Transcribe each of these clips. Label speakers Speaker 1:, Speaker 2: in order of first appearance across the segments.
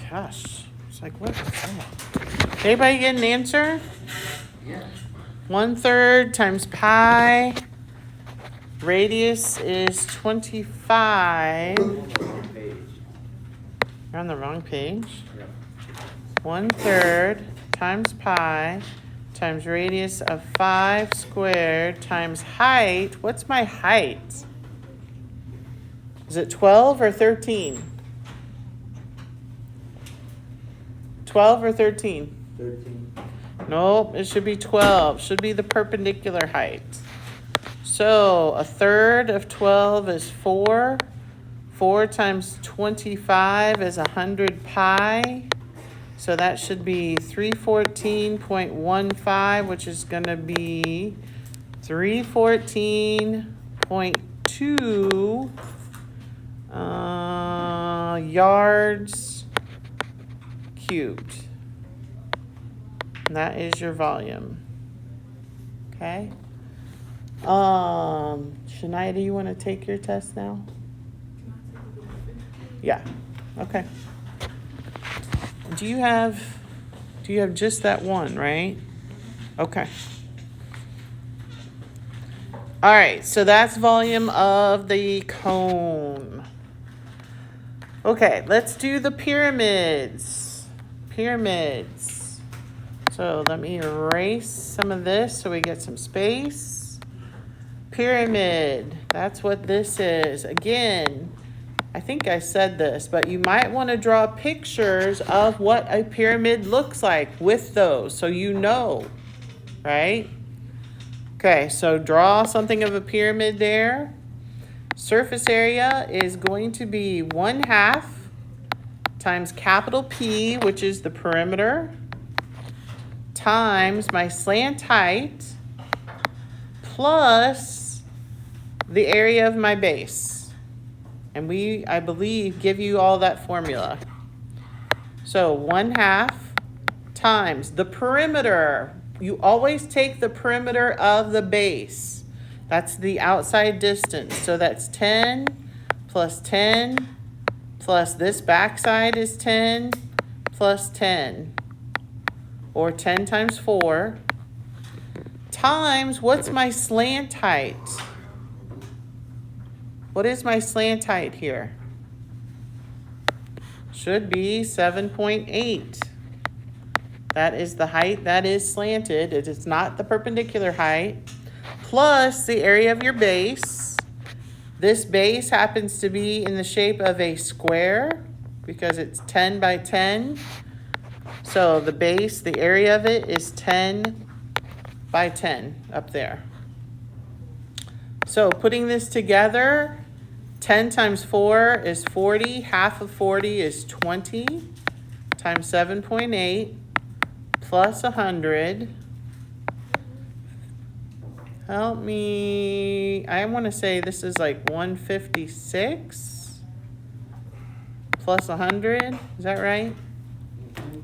Speaker 1: Gosh, it's like, what is that? Anybody get an answer?
Speaker 2: Yeah.
Speaker 1: 1/3 times pi. Radius is 25. You're on the wrong page.
Speaker 2: Yeah.
Speaker 1: 1/3 times pi times radius of 5 squared times height. What's my height? Is it 12 or 13? 12 or 13?
Speaker 2: 13.
Speaker 1: Nope, it should be 12. Should be the perpendicular height. So 1/3 of 12 is 4. 4 times 25 is 100 pi. So that should be 314.15, which is going to be 314.2 yards cubed. And that is your volume. Okay. Shania, do you want to take your test now? Yeah. Okay. Do you have just that one, right? Okay. All right, so that's volume of the cone. Okay, let's do the pyramids. Pyramids. So let me erase some of this so we get some space. Pyramid, that's what this is. Again, I think I said this, but you might want to draw pictures of what a pyramid looks like with those so you know, right? Okay, so draw something of a pyramid there. Surface area is going to be 1/2 times capital P, which is the perimeter, times my slant height, plus the area of my base. And we, I believe, give you all that formula. So 1/2 times the perimeter. You always take the perimeter of the base. That's the outside distance. So that's 10 plus 10 plus this backside is 10 plus 10. Or 10 times 4. Times, what's my slant height? What is my slant height here? Should be 7.8. That is the height that is slanted. It is not the perpendicular height. Plus the area of your base. This base happens to be in the shape of a square because it's 10 by 10. So the base, the area of it is 10 by 10 up there. So putting this together, 10 times 4 is 40. Half of 40 is 20 times 7.8 plus 100. Help me. I want to say this is like 156 plus 100. Is that right?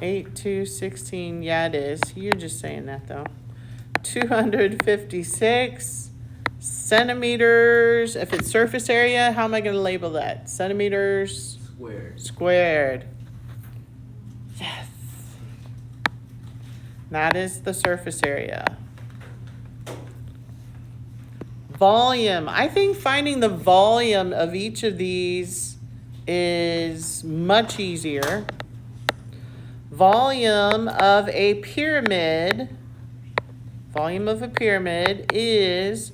Speaker 1: 8, 2, 16. Yeah, it is. You're just saying that though. 256 centimeters. If it's surface area, how am I going to label that? Centimeters squared. Yes. That is the surface area. Volume. I think finding the volume of each of these is much easier. Volume of a pyramid. Volume of a pyramid is,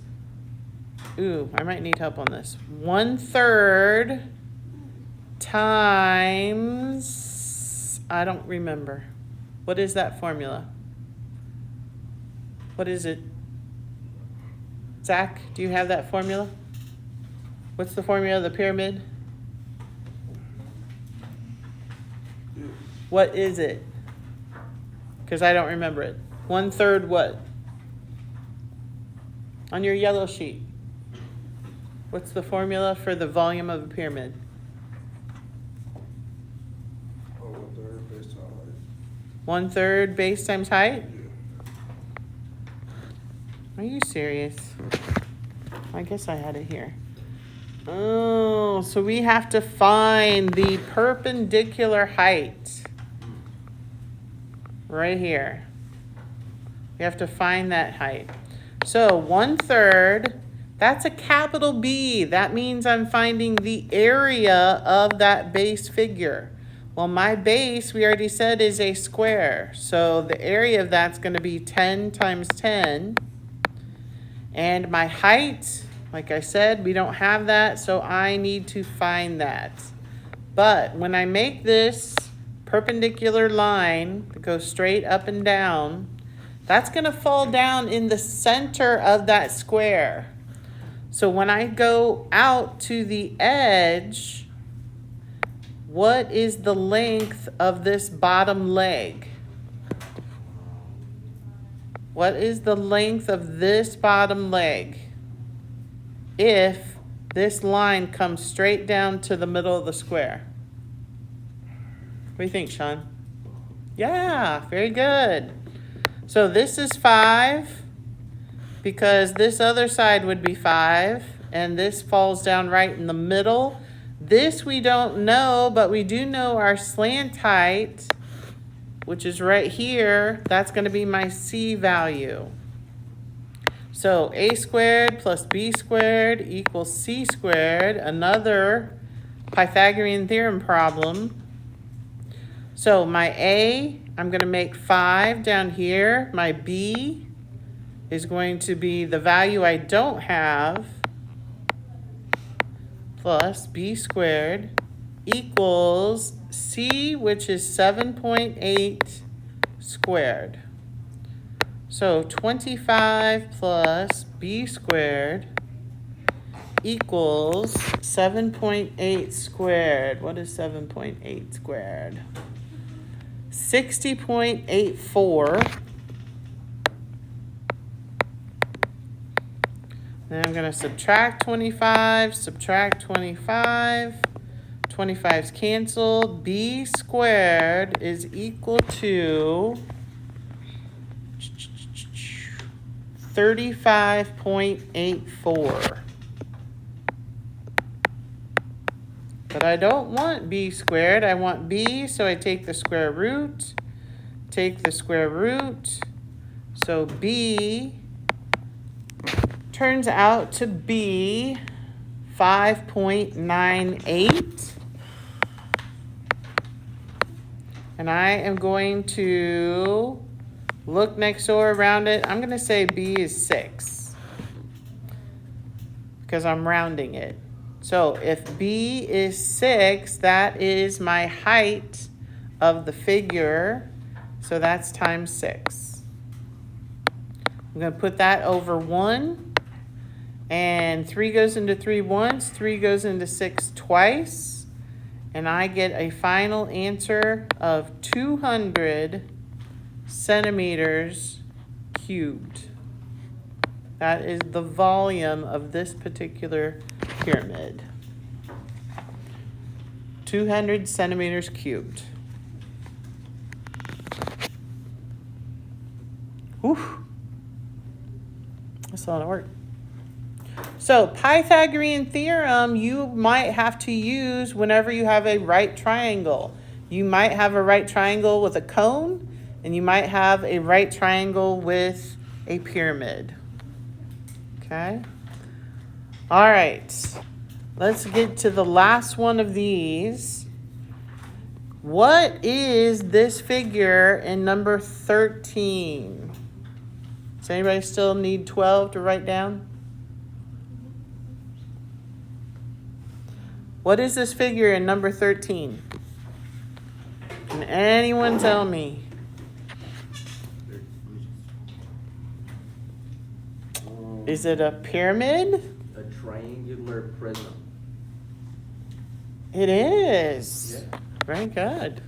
Speaker 1: I might need help on this. 1/3 times, I don't remember. What is that formula? What is it? Zach, do you have that formula? What's the formula of the pyramid? What is it? Because I don't remember it. 1/3 what? On your yellow sheet. What's the formula for the volume of a pyramid?
Speaker 3: 1/3 base times height.
Speaker 1: 1/3 base times height?
Speaker 3: Yeah.
Speaker 1: Are you serious? I guess I had it here. Oh, so we have to find the perpendicular height. Right here. We have to find that height. So 1/3, that's a capital B. That means I'm finding the area of that base figure. Well, my base, we already said, is a square. So the area of that's going to be 10 times 10. And my height, like I said, we don't have that, so I need to find that. But when I make this perpendicular line that goes straight up and down, that's going to fall down in the center of that square. So when I go out to the edge, what is the length of this bottom leg? What is the length of this bottom leg if this line comes straight down to the middle of the square? What do you think, Sean? Yeah, very good. So this is 5 because this other side would be 5 and this falls down right in the middle. This we don't know, but we do know our slant height, which is right here. That's going to be my C value. So A squared plus B squared equals C squared, another Pythagorean theorem problem. So my A, I'm going to make 5 down here. My B is going to be the value I don't have, plus B squared equals C, which is 7.8 squared. So 25 plus B squared equals 7.8 squared. What is 7.8 squared? 60.84. Then I'm going to subtract 25, subtract 25. 25's canceled. B squared is equal to 35.84. But I don't want B squared. I want B, so I take the square root. Take the square root. So B turns out to be 5.98. And I am going to look next door around it. I'm going to say B is 6 because I'm rounding it. So if B is 6, that is my height of the figure. So that's times 6. I'm going to put that over 1. And 3 goes into 3 once. 3 goes into 6 twice. And I get a final answer of 200 centimeters cubed. That is the volume of this particular pyramid. 200 centimeters cubed. Whew. That's a lot of work. So Pythagorean theorem you might have to use whenever you have a right triangle. You might have a right triangle with a cone, and you might have a right triangle with a pyramid. Okay? All right. Let's get to the last one of these. What is this figure in number 13? Does anybody still need 12 to write down? What is this figure in number 13? Can anyone tell me? Is it a pyramid?
Speaker 2: A triangular prism.
Speaker 1: It is.
Speaker 2: Yeah.
Speaker 1: Very good.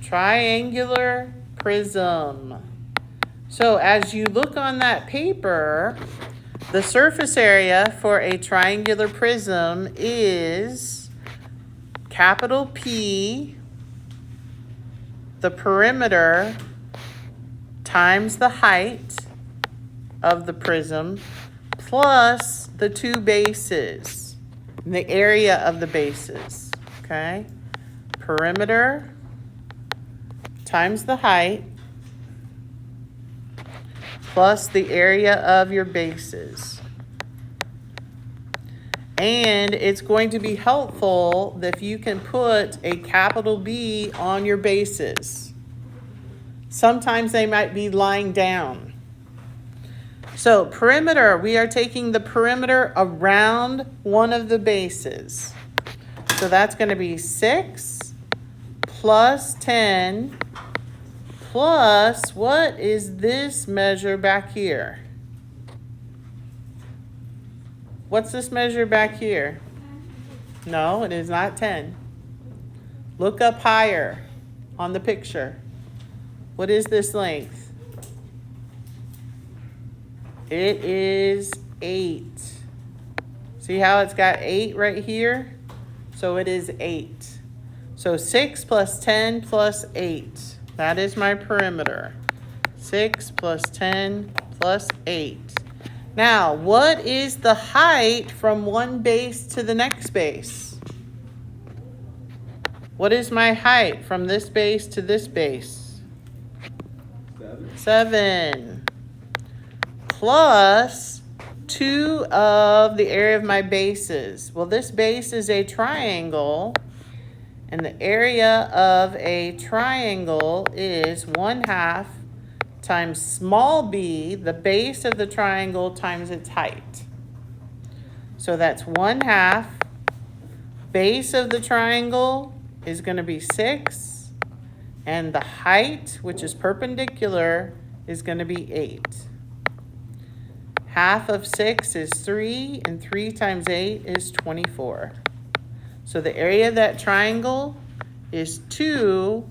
Speaker 1: Triangular prism. So as you look on that paper, the surface area for a triangular prism is capital P, the perimeter, times the height of the prism, plus the two bases, the area of the bases, okay? Perimeter times the height plus the area of your bases. And it's going to be helpful if you can put a capital B on your bases. Sometimes they might be lying down. So perimeter, we are taking the perimeter around one of the bases. So that's going to be 6 plus 10 plus, what is this measure back here? What's this measure back here? No, it is not 10. Look up higher on the picture. What is this length? It is 8. See how it's got 8 right here? So it is 8. So 6 plus 10 plus 8. That is my perimeter. 6 plus 10 plus 8. Now, what is the height from one base to the next base? What is my height from this base to this base? 7. Plus 2 of the area of my bases. Well, this base is a triangle, and the area of a triangle is 1/2 times small b, the base of the triangle, times its height. So that's 1/2. Base of the triangle is going to be 6, and the height, which is perpendicular, is going to be 8. Half of 6 is 3, and 3 times 8 is 24. So the area of that triangle is 2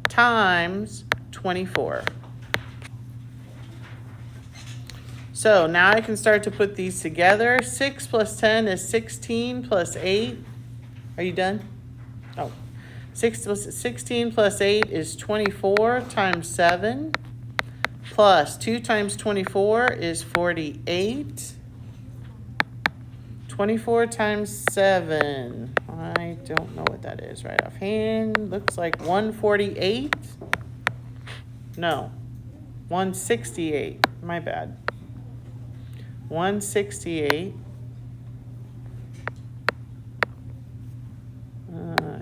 Speaker 1: times 24. So now I can start to put these together. 6 plus 10 is 16 plus 8. Are you done? Oh. 16 plus 8 is 24 times 7. Plus 2 times 24 is 48. 24 times 7. I don't know what that is right offhand. Looks like 148. No. 168. My bad. 168.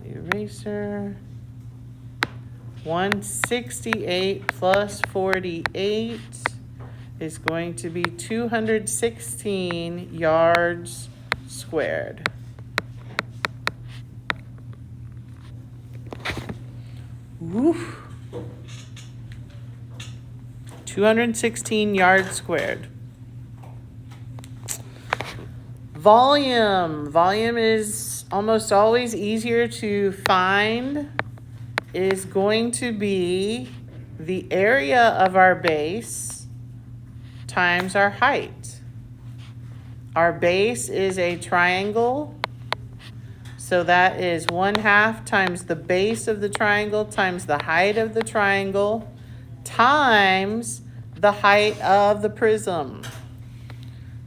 Speaker 1: Eraser. 168 plus 48 is going to be 216 yards squared. Woof. 216 yards squared. Volume. Volume is almost always easier to find. Is going to be the area of our base times our height. Our base is a triangle, so that is 1/2 times the base of the triangle times the height of the triangle times the height of the prism.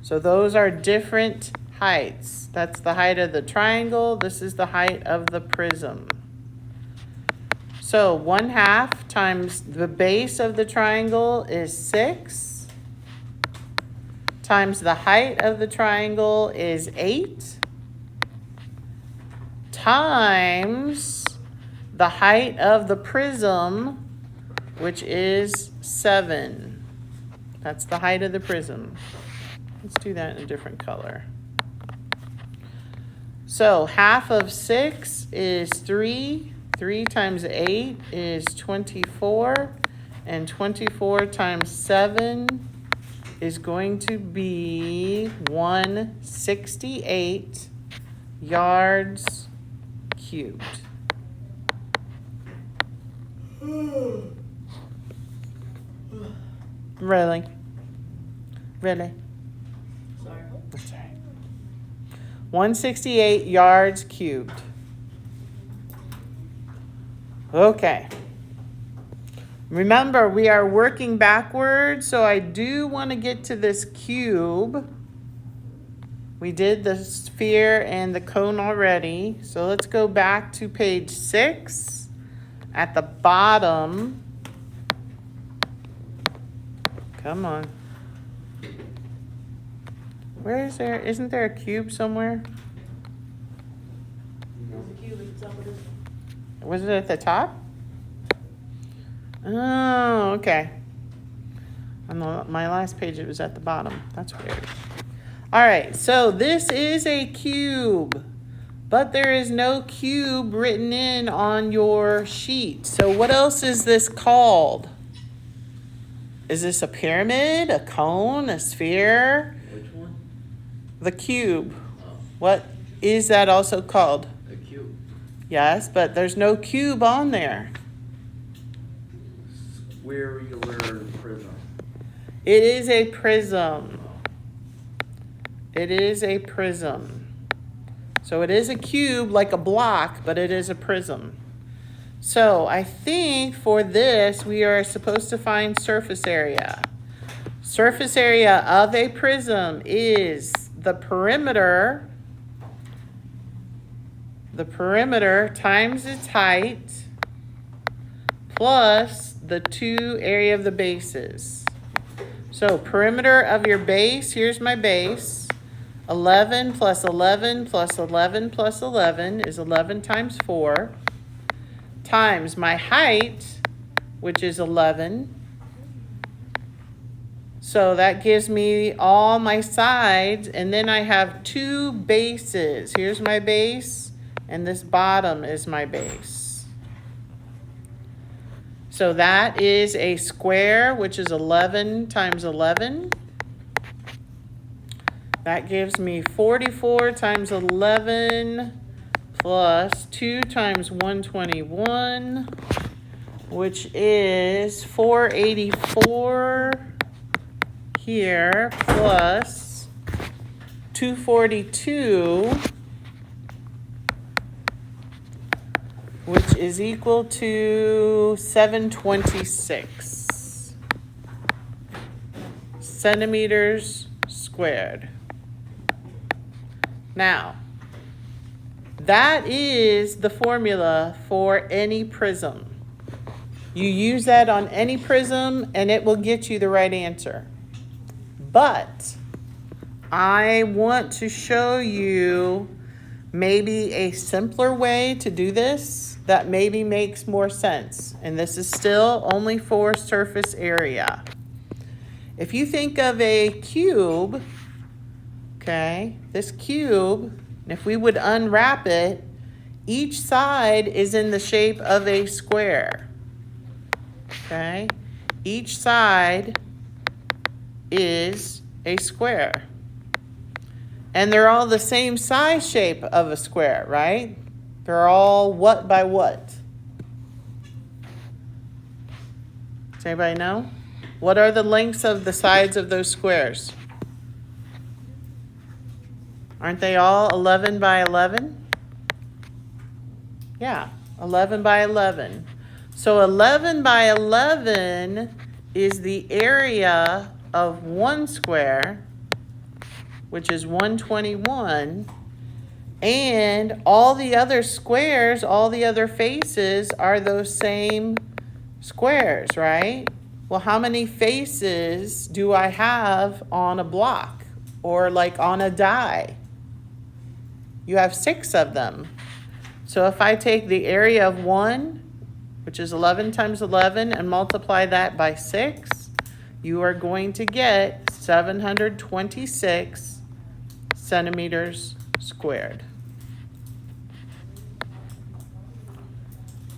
Speaker 1: So those are different heights. That's the height of the triangle. This is the height of the prism. So 1/2 times the base of the triangle is 6, times the height of the triangle is 8, times the height of the prism, which is 7. That's the height of the prism. Let's do that in a different color. So 1/2 of 6 is 3. 3 times 8 is 24, and 24 times 7 is going to be 168 yards cubed. Really? Really?
Speaker 4: Sorry.
Speaker 1: That's all right. 168 yards cubed. Okay. Remember, we are working backwards, so I do want to get to this cube. We did the sphere and the cone already. So let's go back to page 6. At the bottom, come on. Where is there? Isn't there a cube somewhere? Was it at the top? Oh, okay. On my last page, it was at the bottom. That's weird. All right, so this is a cube, but there is no cube written in on your sheet. So what else is this called? Is this a pyramid, a cone, a sphere?
Speaker 2: Which one?
Speaker 1: The cube.
Speaker 2: Oh,
Speaker 1: What is that also called?
Speaker 2: a cube.
Speaker 1: Yes, but there's no cube on there.
Speaker 2: Square-regular prism.
Speaker 1: It is a prism. It is a prism. So it is a cube like a block, but it is a prism. So I think for this, we are supposed to find surface area. Surface area of a prism is the perimeter times its height plus the 2 area of the bases. So perimeter of your base, here's my base. 11 plus 11 plus 11 plus 11 is 11 times 4 times my height, which is 11. So that gives me all my sides, and then I have 2 bases. Here's my base, and this bottom is my base. So that is a square, which is 11 times 11. That gives me 44 times 11 plus 2 times 121, which is 484 here plus 242, which is equal to 726 centimeters squared. Now, that is the formula for any prism. You use that on any prism and it will get you the right answer. But I want to show you maybe a simpler way to do this that maybe makes more sense. And this is still only for surface area. If you think of a cube, okay, this cube, if we would unwrap it, each side is in the shape of a square. Okay, each side is a square. And they're all the same size shape of a square, right? They're all what by what? Does anybody know? What are the lengths of the sides of those squares? Aren't they all 11 by 11? Yeah, 11 by 11. So 11 by 11 is the area of one square, which is 121. And all the other squares, all the other faces are those same squares, right? Well, how many faces do I have on a block or like on a die? You have 6 of them. So if I take the area of 1, which is 11 times 11, and multiply that by 6, you are going to get 726 centimeters squared.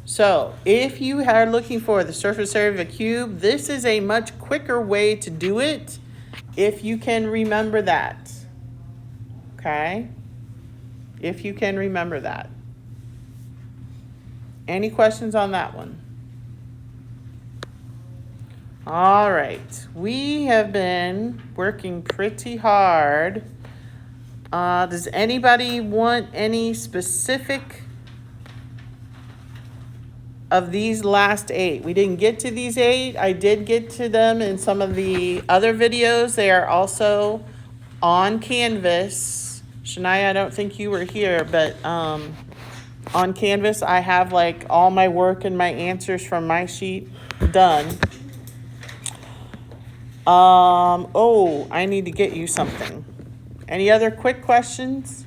Speaker 1: So if you are looking for the surface area of a cube, this is a much quicker way to do it if you can remember that. Okay? If you can remember that. Any questions on that one? All right. We have been working pretty hard. Does anybody want any specific of these last 8? We didn't get to these 8. I did get to them in some of the other videos. They are also on Canvas. Shania, I don't think you were here, but on Canvas, I have like all my work and my answers from my sheet done. Oh, I need to get you something. Any other quick questions?